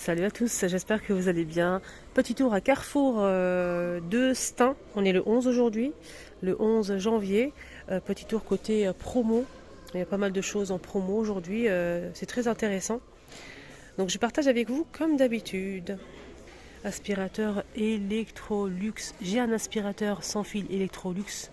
Salut à tous, j'espère que vous allez bien. Petit tour à Carrefour de Stein. On est le 11 aujourd'hui, le 11 janvier. Petit tour côté promo. Il y a pas mal de choses en promo aujourd'hui. C'est très intéressant. Donc je partage avec vous comme d'habitude. Aspirateur Electrolux. J'ai un aspirateur sans fil Electrolux.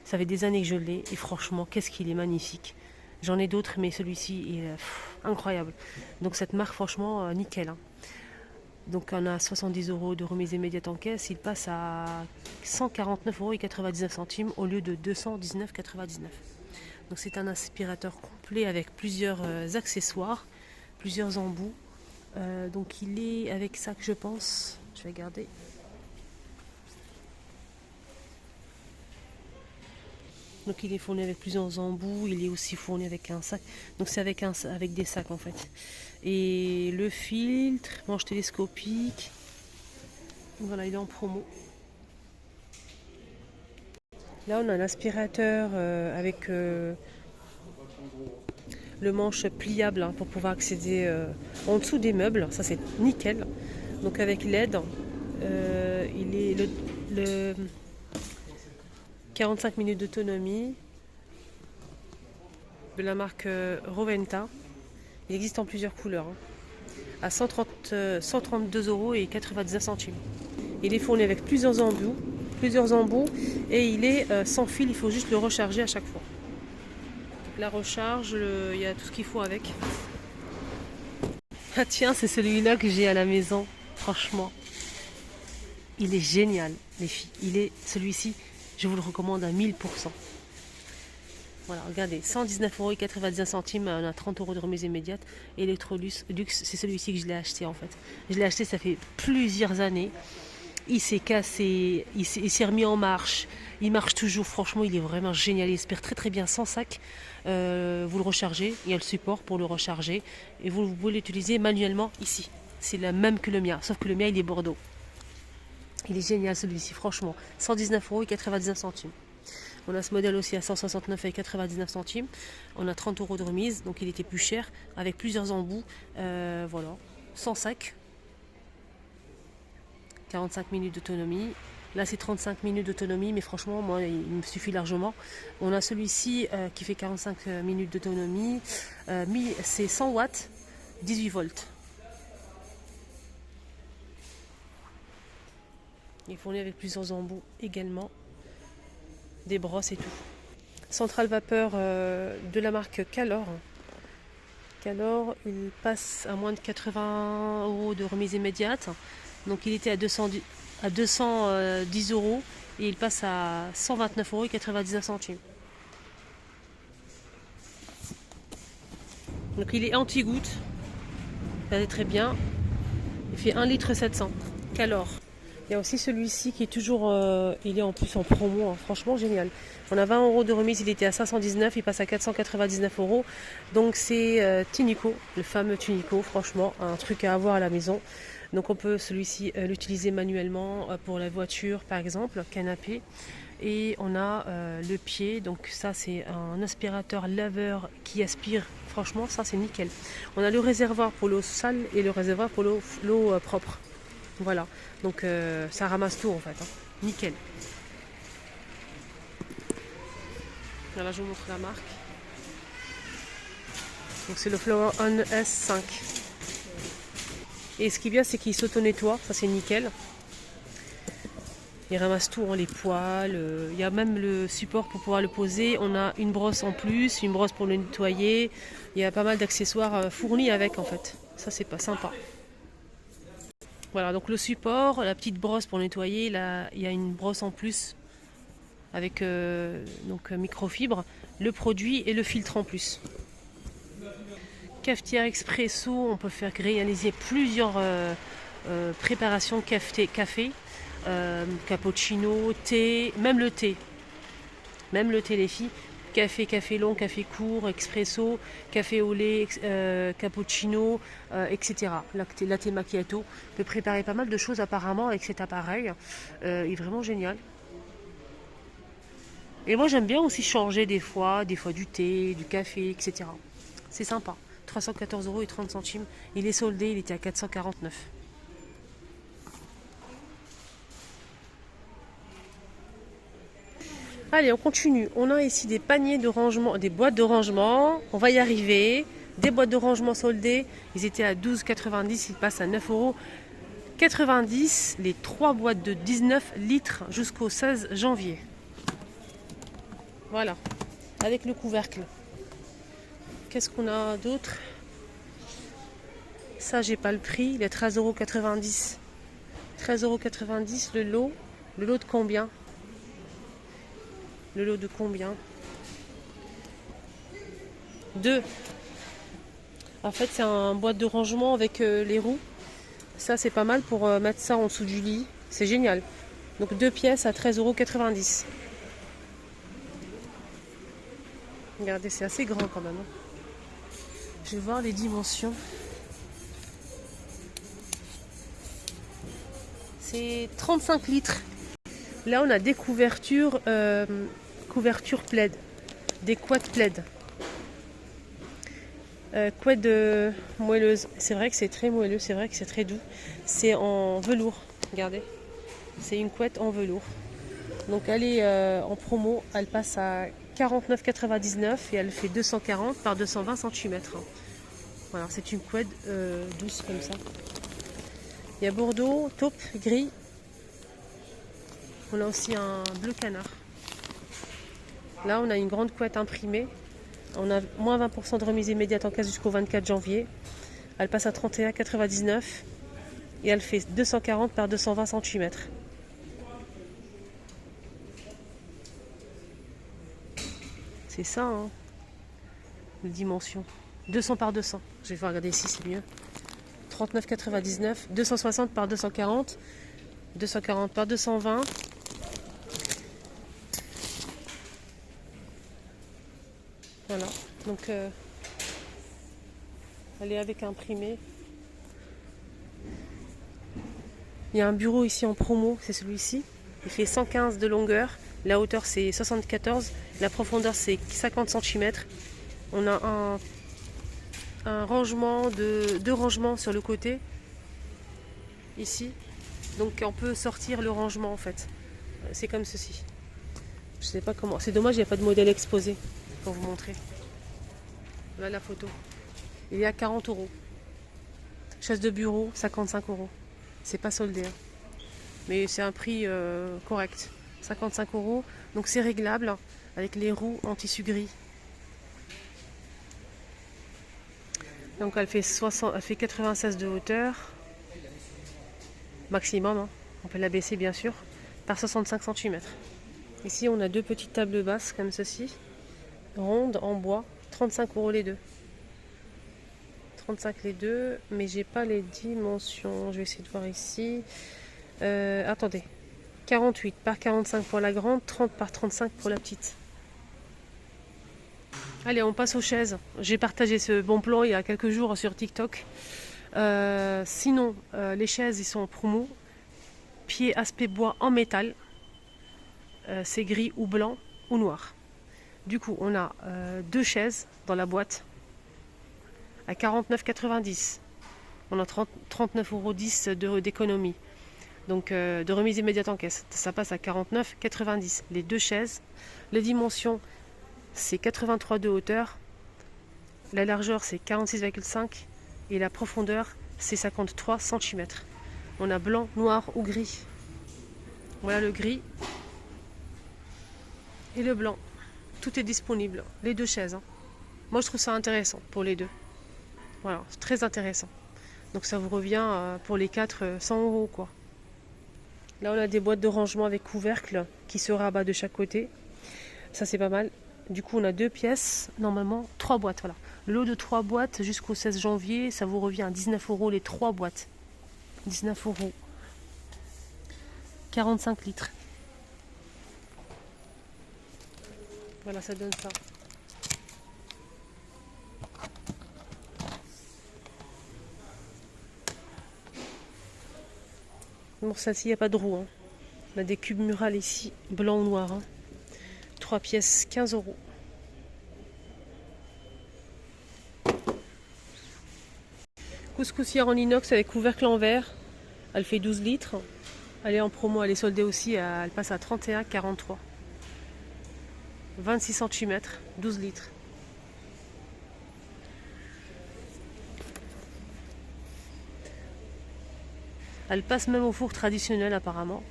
Ça fait des années que je l'ai et franchement, qu'est-ce qu'il est magnifique. J'en ai d'autres, mais celui-ci est incroyable. Donc cette marque, franchement, nickel, hein. Donc on a 70 euros de remise immédiate en caisse. Il passe à 149,99 € au lieu de 219,99 €. Donc c'est un aspirateur complet avec plusieurs accessoires, plusieurs embouts. Donc il est avec ça que je pense. Je vais regarder. Donc il est fourni avec plusieurs embouts, il est aussi fourni avec un sac. Donc c'est avec des sacs en fait. Et le filtre, manche télescopique. Voilà, il est en promo. Là on a un aspirateur avec le manche pliable, hein, pour pouvoir accéder en dessous des meubles. Ça c'est nickel. Donc avec l'aide, il est le 45 minutes d'autonomie de la marque Roventa. Il existe en plusieurs couleurs, hein, à 132,99 €. Il est fourni avec plusieurs embouts et il est sans fil, il faut juste le recharger à chaque fois. Donc la recharge, il y a tout ce qu'il faut avec. Ah tiens, c'est celui-là que j'ai à la maison, franchement. Il est génial, les filles. Celui-ci, je vous le recommande à 1000%. Voilà, regardez, 119,99 €, on a 30 € de remise immédiate. Electrolux, c'est celui-ci que je l'ai acheté en fait. Je l'ai acheté, ça fait plusieurs années. Il s'est cassé, il s'est remis en marche. Il marche toujours, franchement, il est vraiment génial. Il aspire très très bien sans sac. Vous le rechargez, il y a le support pour le recharger. Et vous pouvez l'utiliser manuellement ici. C'est le même que le mien, sauf que le mien, il est Bordeaux. Il est génial celui-ci, franchement. 119,99 €. On a ce modèle aussi à 169,99 €. On a 30 € de remise, donc il était plus cher, avec plusieurs embouts. Voilà, sans sac. 45 minutes d'autonomie. Là, c'est 35 minutes d'autonomie, mais franchement, moi, il me suffit largement. On a celui-ci qui fait 45 minutes d'autonomie. C'est 100 watts, 18 volts. Il est fourni avec plusieurs embouts également. Des brosses et tout. Centrale vapeur de la marque Calor. Calor, il passe à moins de 80 € de remise immédiate. Donc il était à 210 € et il passe à 129,99 €. Donc il est anti-goutte. Ça va très bien. Il fait 1,7 litre. Calor. Il y a aussi celui-ci qui est toujours, il est en plus en promo, hein, franchement génial. On a 20 € de remise, il était à 519, il passe à 499 €. Donc c'est Tunico, le fameux Tunico, franchement, un truc à avoir à la maison. Donc on peut celui-ci l'utiliser manuellement pour la voiture par exemple, canapé. Et on a le pied, donc ça c'est un aspirateur laveur qui aspire, franchement ça c'est nickel. On a le réservoir pour l'eau sale et le réservoir pour l'eau propre. Voilà, donc ça ramasse tout en fait, hein. Nickel. Voilà, je vous montre la marque. Donc c'est le Flower On S5. Et ce qui est bien, c'est qu'il s'auto-nettoie, ça c'est nickel. Il ramasse tout, hein, les poils. Il y a même le support pour pouvoir le poser. On a une brosse en plus, une brosse pour le nettoyer. Il y a pas mal d'accessoires fournis avec en fait. Ça c'est pas sympa. Voilà, donc le support, la petite brosse pour nettoyer, là, il y a une brosse en plus avec microfibre, le produit et le filtre en plus. Cafetière expresso, on peut faire réaliser plusieurs préparations café, cappuccino, thé, même le thé les filles. Café long, café court, expresso, café au lait, cappuccino, etc. Latte macchiato. On peut préparer pas mal de choses apparemment avec cet appareil. Il est vraiment génial. Et moi j'aime bien aussi changer des fois du thé, du café, etc. C'est sympa. 314,30 €. Il est soldé, il était à 449. Allez, on continue. On a ici des paniers de rangement, des boîtes de rangement. On va y arriver. Des boîtes de rangement soldées. Ils étaient à 12,90 €. Ils passent à 9,90 €. Les 3 boîtes de 19 litres jusqu'au 16 janvier. Voilà. Avec le couvercle. Qu'est-ce qu'on a d'autre? Ça, j'ai pas le prix. Il est 13,90 €. 13,90 € le lot. Le lot de combien? Le lot de combien? 2. En fait, c'est un boîte de rangement avec les roues. Ça, c'est pas mal pour mettre ça en dessous du lit. C'est génial. Donc 2 pièces à 13,90 €. Regardez, c'est assez grand quand même. Je vais voir les dimensions. C'est 35 litres. Là, on a des couvertures, couvertures plaid, des couettes plaid. Couette moelleuse. C'est vrai que c'est très moelleux, c'est vrai que c'est très doux. C'est en velours, regardez. C'est une couette en velours. Donc elle est en promo, elle passe à 49,99 € et elle fait 240 par 220 cm. Voilà, c'est une couette douce comme ça. Il y a bordeaux, taupe, gris. On a aussi un bleu canard. Là, on a une grande couette imprimée. On a moins 20% de remise immédiate en caisse jusqu'au 24 janvier. Elle passe à 31,99 € et elle fait 240 par 220 cm. C'est ça, hein, les dimensions. 200 par 200. Je vais regarder ici, c'est mieux. 39,99 €. 260 par 240. 240 par 220. Voilà, donc elle est avec imprimé. Il y a un bureau ici en promo, c'est celui-ci. Il fait 115 de longueur, la hauteur c'est 74, la profondeur c'est 50 cm. On a un rangement deux rangements sur le côté, ici. Donc on peut sortir le rangement en fait. C'est comme ceci. Je sais pas comment. C'est dommage, il n'y a pas de modèle exposé pour vous montrer. Voilà la photo. Il est à 40 €. Chaise de bureau, 55 €. C'est pas soldé, hein. Mais c'est un prix correct. 55 €. Donc c'est réglable avec les roues en tissu gris. Donc elle fait 96 de hauteur. Maximum, hein. On peut la baisser bien sûr. Par 65 cm. Ici on a deux petites tables basses comme ceci. Rondes en bois. 35 € les deux. 35 les deux, mais j'ai pas les dimensions. Je vais essayer de voir ici. Attendez. 48 par 45 pour la grande, 30 par 35 pour la petite. Allez, on passe aux chaises. J'ai partagé ce bon plan il y a quelques jours sur TikTok. Sinon, les chaises, ils sont en promo. Pied aspect bois en métal. C'est gris ou blanc ou noir. Du coup, on a deux chaises dans la boîte à 49,90 €. On a 39,10 € d'économie. Donc de remise immédiate en caisse. Ça passe à 49,90 €. Les deux chaises. Les dimensions, c'est 83 de hauteur. La largeur, c'est 46,5 et la profondeur, c'est 53 cm. On a blanc, noir ou gris. Voilà le gris et le blanc. Tout est disponible, les deux chaises, hein. Moi, je trouve ça intéressant pour les deux. Voilà, c'est très intéressant. Donc ça vous revient pour les 4 100 € quoi. Là, on a des boîtes de rangement avec couvercle qui se rabat de chaque côté. Ça, c'est pas mal. Du coup, on a deux pièces, normalement 3 boîtes. Voilà. Le lot de 3 boîtes jusqu'au 16 janvier, ça vous revient à 19 € les 3 boîtes. 19 €. 45 litres. Voilà, ça donne ça. Bon, ça-ci, il n'y a pas de roue, hein. On a des cubes murales ici, blanc ou noir, hein. 3 pièces, 15 €. Couscoussière en inox avec couvercle en verre. Elle fait 12 litres. Elle est en promo, elle est soldée aussi. Elle passe à 31,43. 26 cm, 12 litres. Elle passe même au four traditionnel apparemment.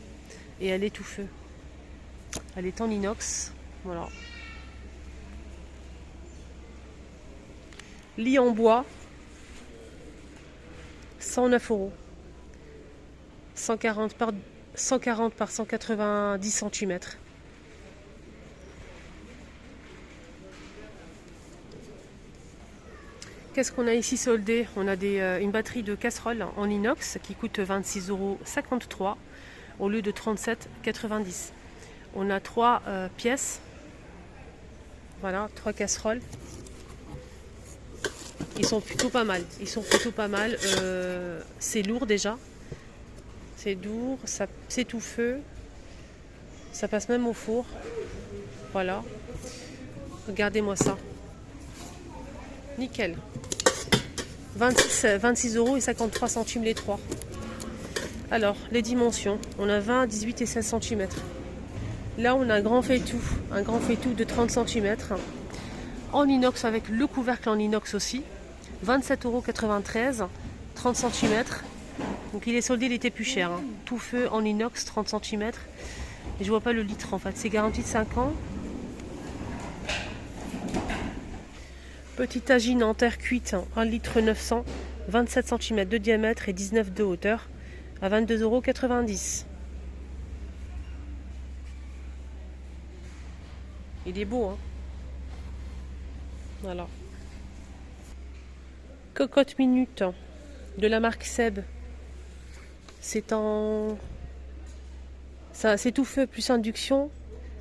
Et elle est tout feu. Elle est en inox. Voilà. Lit en bois. 109 euros. 140 par 190 cm. Qu'est-ce qu'on a ici soldé? On a une batterie de casserole en inox qui coûte 26,53 € au lieu de 37,90 €. On a 3 pièces. Voilà, 3 casseroles. Ils sont plutôt pas mal. C'est lourd déjà. C'est lourd, c'est tout feu. Ça passe même au four. Voilà. Regardez-moi ça. Nickel. 26,53 € les 3. Alors, les dimensions. On a 20, 18 et 16 cm. Là, on a un grand faitout de 30 cm. En inox avec le couvercle en inox aussi. 27,93 €, 30 cm. Donc il est soldé, il était plus cher. Hein. Tout feu en inox, 30 cm. Et je vois pas le litre en fait. C'est garanti de 5 ans. Petite tagine en terre cuite, 1 litre 900, 27 cm de diamètre et 19 de hauteur, à 22,90 €. Il est beau, hein. Voilà. Cocotte minute de la marque Seb. C'est tout feu plus induction.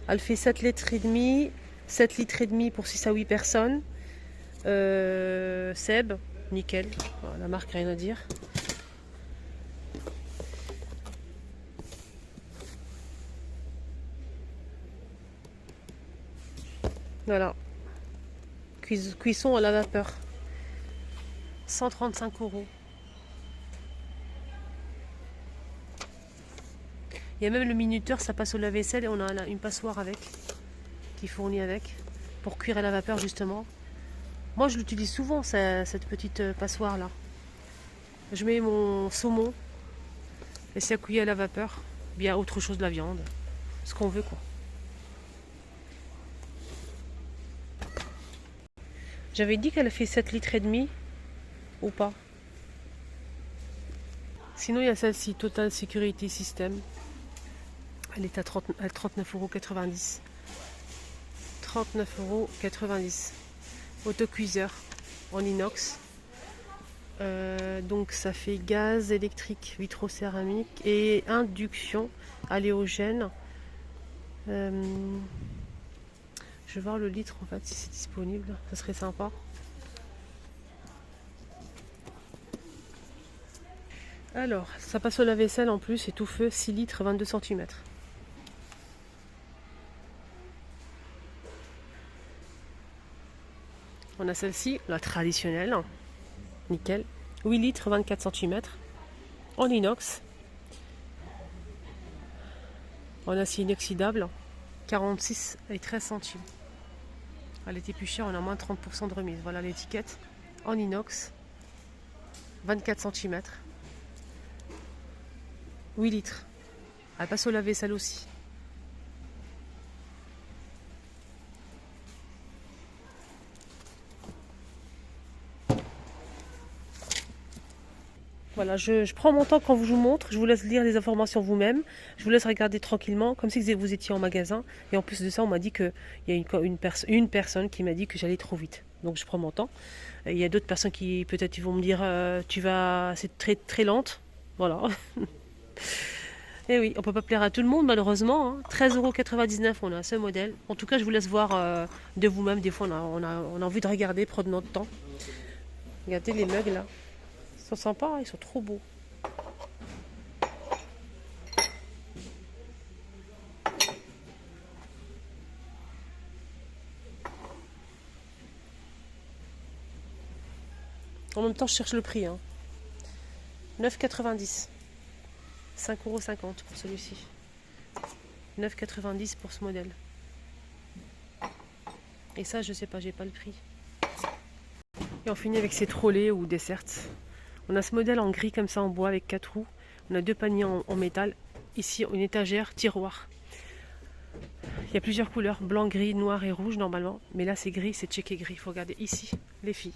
Elle fait 7 litres et demi. 7 litres et demi pour 6 à 8 personnes. Seb, nickel. Voilà, la marque, rien à dire. Voilà. Cuisson à la vapeur. 135 €. Il y a même le minuteur, ça passe au lave-vaisselle et on a une passoire avec, qui fournit avec, pour cuire à la vapeur justement. Moi je l'utilise souvent cette petite passoire là. Je mets mon saumon et c'est à cuire à la vapeur. Bien autre chose de la viande. Ce qu'on veut quoi. J'avais dit qu'elle fait 7 litres et demi ou pas. Sinon il y a celle-ci, Total Security System. Elle est à 39,90 €. 39,90 €. Autocuiseur en inox. Donc ça fait gaz, électrique, vitrocéramique et induction halogène. Je vais voir le litre en fait si c'est disponible. Ça serait sympa. Alors, ça passe au lave-vaisselle en plus, et tout feu, 6 litres, 22 cm. On a celle-ci, la traditionnelle, nickel, 8 litres, 24 cm, en inox, en acier inoxydable, 46 et 13 centimes. Elle était plus chère, on a moins de 30% de remise. Voilà l'étiquette, en inox, 24 cm, 8 litres. Elle passe au lave-vaisselle aussi. Voilà, je prends mon temps quand je vous montre, je vous laisse lire les informations vous-même, je vous laisse regarder tranquillement, comme si vous étiez en magasin. Et en plus de ça, on m'a dit qu'il y a une personne qui m'a dit que j'allais trop vite. Donc je prends mon temps. Et il y a d'autres personnes qui peut-être vont me dire c'est très très lente. Voilà. Et oui, on peut pas plaire à tout le monde malheureusement. Hein. 13,99 € on a ce modèle. En tout cas, je vous laisse voir de vous-même. Des fois, on a envie de regarder, prendre notre temps. Regardez les mugs là. Ils sont sympas, hein, ils sont trop beaux. En même temps, je cherche le prix. Hein. 9,90 €. 5,50 € pour celui-ci. 9,90 € pour ce modèle. Et ça, je sais pas, j'ai pas le prix. Et on finit avec ces trolley ou desserts. On a ce modèle en gris comme ça en bois avec 4 roues. On a 2 paniers en métal. Ici, une étagère, tiroir. Il y a plusieurs couleurs, blanc, gris, noir et rouge normalement. Mais là, c'est gris, c'est checké gris. Il faut regarder ici, les filles.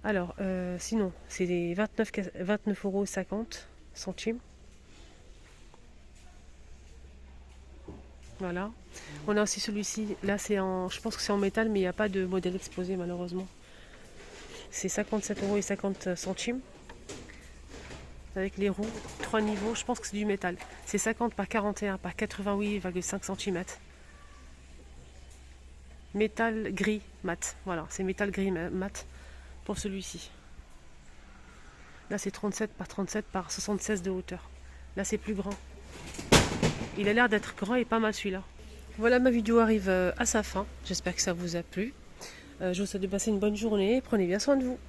Alors, sinon, c'est des 29,50 €. Voilà. On a aussi celui-ci. Là, c'est en, je pense que c'est en métal, mais il n'y a pas de modèle exposé malheureusement. C'est 57,50 €. Avec les roues, 3 niveaux. Je pense que c'est du métal. C'est 50 par 41 par 88,5 cm. Métal gris mat. Voilà, c'est métal gris mat pour celui-ci. Là, c'est 37 par 37 par 76 de hauteur. Là, c'est plus grand. Il a l'air d'être grand et pas mal celui-là. Voilà, ma vidéo arrive à sa fin. J'espère que ça vous a plu. Je vous souhaite de passer une bonne journée. Prenez bien soin de vous.